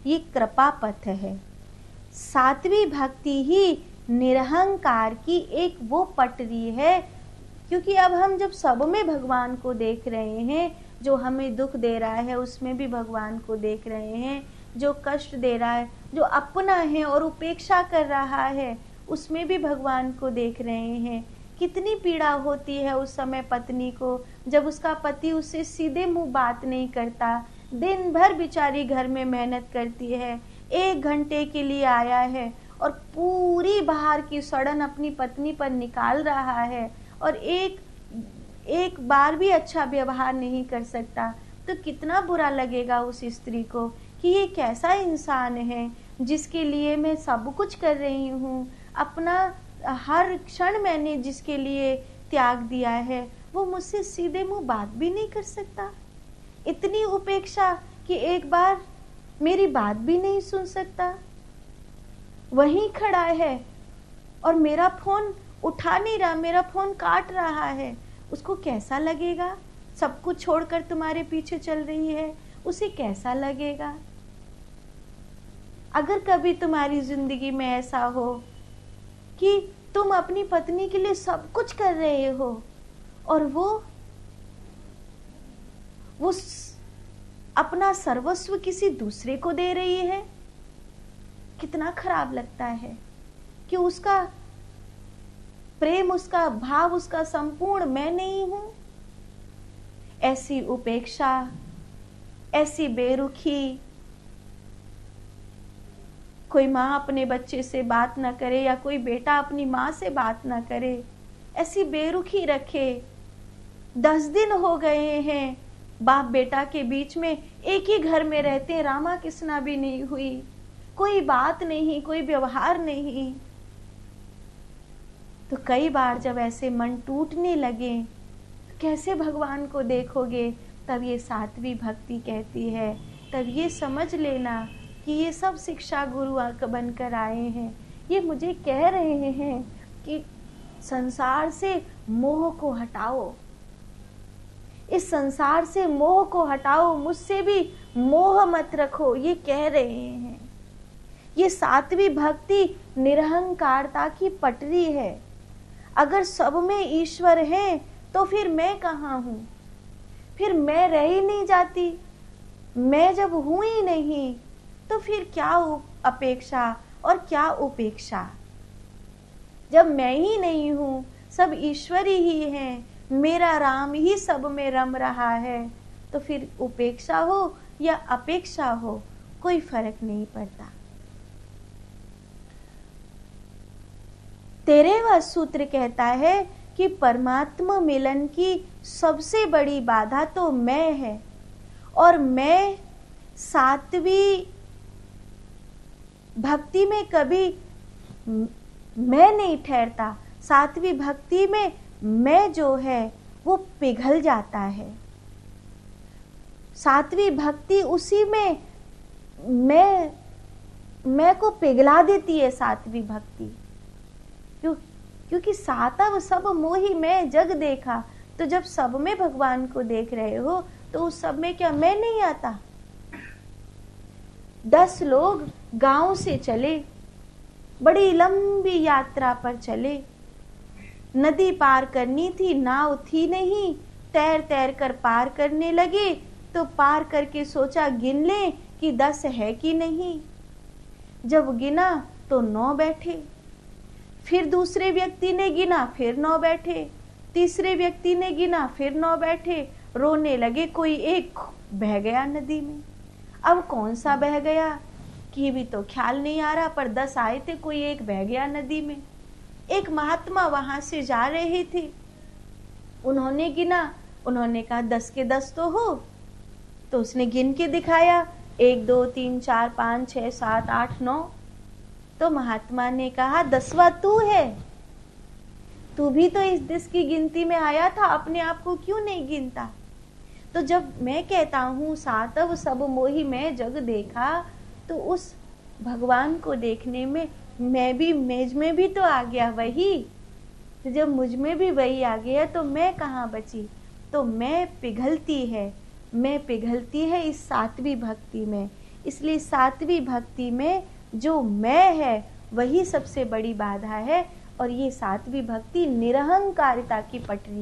ये कृपा पथ है। सात्विक भक्ति ही निरहंकार की एक वो पटरी है, क्योंकि अब हम जब सब में भगवान को देख रहे हैं, जो हमें दुख दे रहा है उसमें भी भगवान को देख रहे हैं, जो कष्ट दे रहा है, जो अपना है और उपेक्षा कर रहा है उसमें भी भगवान को देख रहे हैं। कितनी पीड़ा होती है उस समय पत्नी को, जब उसका पति उससे सीधे मुंह बात नहीं करता, दिन भर बेचारी घर में मेहनत करती है, 1 घंटे के लिए आया है और पूरी बाहर की सड़न अपनी पत्नी पर निकाल रहा है और एक बार भी अच्छा व्यवहार नहीं कर सकता, तो कितना बुरा लगेगा उस स्त्री को कि ये कैसा इंसान है जिसके लिए मैं सब कुछ कर रही हूँ, अपना हर क्षण मैंने जिसके लिए त्याग दिया है, वो मुझसे सीधे मुंह बात भी नहीं कर सकता। इतनी उपेक्षा कि एक बार मेरी बात भी नहीं सुन सकता। वहीं खड़ा है और मेरा फोन उठा नहीं रहा, मेरा फोन काट रहा है। उसको कैसा लगेगा? सब कुछ छोड़कर तुम्हारे पीछे चल रही है, उसे कैसा लगेगा? अगर कभी तुम्हारी जिंदगी में ऐसा हो कि तुम अपनी पत्नी के लिए सब कुछ कर रहे हो और वो अपना सर्वस्व किसी दूसरे को दे रही है, कितना खराब लगता है कि उसका प्रेम, उसका भाव, उसका संपूर्ण मैं नहीं हूं। ऐसी उपेक्षा, ऐसी बेरुखी, कोई माँ अपने बच्चे से बात ना करे या कोई बेटा अपनी माँ से बात ना करे, ऐसी बेरुखी रखे। 10 दिन हो गए हैं बाप बेटा के बीच में, एक ही घर में रहते, रामा कृष्णा भी नहीं हुई, कोई बात नहीं, कोई व्यवहार नहीं। तो कई बार जब ऐसे मन टूटने लगे, कैसे भगवान को देखोगे? तब ये सात्विक भक्ति कहती है, तब ये समझ लेना कि ये सब शिक्षा गुरु बनकर आए हैं। ये मुझे कह रहे हैं कि संसार से मोह को हटाओ, इस संसार से मोह को हटाओ, मुझसे भी मोह मत रखो, ये कह रहे हैं। ये सात्विक भक्ति निरहंकारता की पटरी है। अगर सब में ईश्वर है तो फिर मैं कहाँ हूँ? फिर मैं रह ही नहीं जाती। मैं जब हूँ ही नहीं तो फिर क्या अपेक्षा और क्या उपेक्षा? जब मैं ही नहीं हूँ, सब ईश्वरी ही हैं, मेरा राम ही सब में रम रहा है, तो फिर उपेक्षा हो या अपेक्षा हो, कोई फर्क नहीं पड़ता। 13वां सूत्र कहता है कि परमात्मा मिलन की सबसे बड़ी बाधा तो मैं है, और मैं सात्विक भक्ति में कभी मैं नहीं ठहरता। सात्विक भक्ति में मैं जो है वो पिघल जाता है। सात्विक भक्ति उसी में मैं को पिघला देती है। सात्विक भक्ति क्योंकि सातव सब मोहि मैं जग देखा, तो जब सब में भगवान को देख रहे हो तो उस सब में क्या मैं नहीं आता? 10 लोग गांव से चले, बड़ी लंबी यात्रा पर चले, नदी पार करनी थी, नाव थी नहीं, तैर तैर कर पार करने लगे। तो पार करके सोचा गिन ले कि 10 है कि नहीं। जब गिना तो 9 बैठे, फिर दूसरे व्यक्ति ने गिना, फिर 9 बैठे, तीसरे व्यक्ति ने गिना, फिर 9 बैठे। रोने लगे, कोई एक बह गया नदी में। अब कौन सा बह गया कि भी तो ख्याल नहीं आ रहा, पर 10 आए थे, कोई एक बह गया नदी में। एक महात्मा वहां से जा रहे थे, उन्होंने गिना, उन्होंने कहा 10 के 10 तो हो, तो उसने गिन के दिखाया 1 2 3 4 5 6 7 8 9। तो महात्मा ने कहा 10वां तू है, तू भी तो इस 10 की गिनती में आया था, अपने आप को क्यों नहीं गिनता? तो जब मैं कहता हूँ सातव सब मोहि मैं जग देखा, तो उस भगवान को देखने में मैं भी, मेज में भी तो आ गया वही। तो जब मुझ में भी वही आ गया तो मैं कहाँ बची? तो मैं पिघलती है इस सात्विक भक्ति में, इसलिए सात्विक भक्ति में जो मैं है वही सबसे बड़ी बाधा है, और ये सात्विक भक्ति निरहंकारिता की पटरी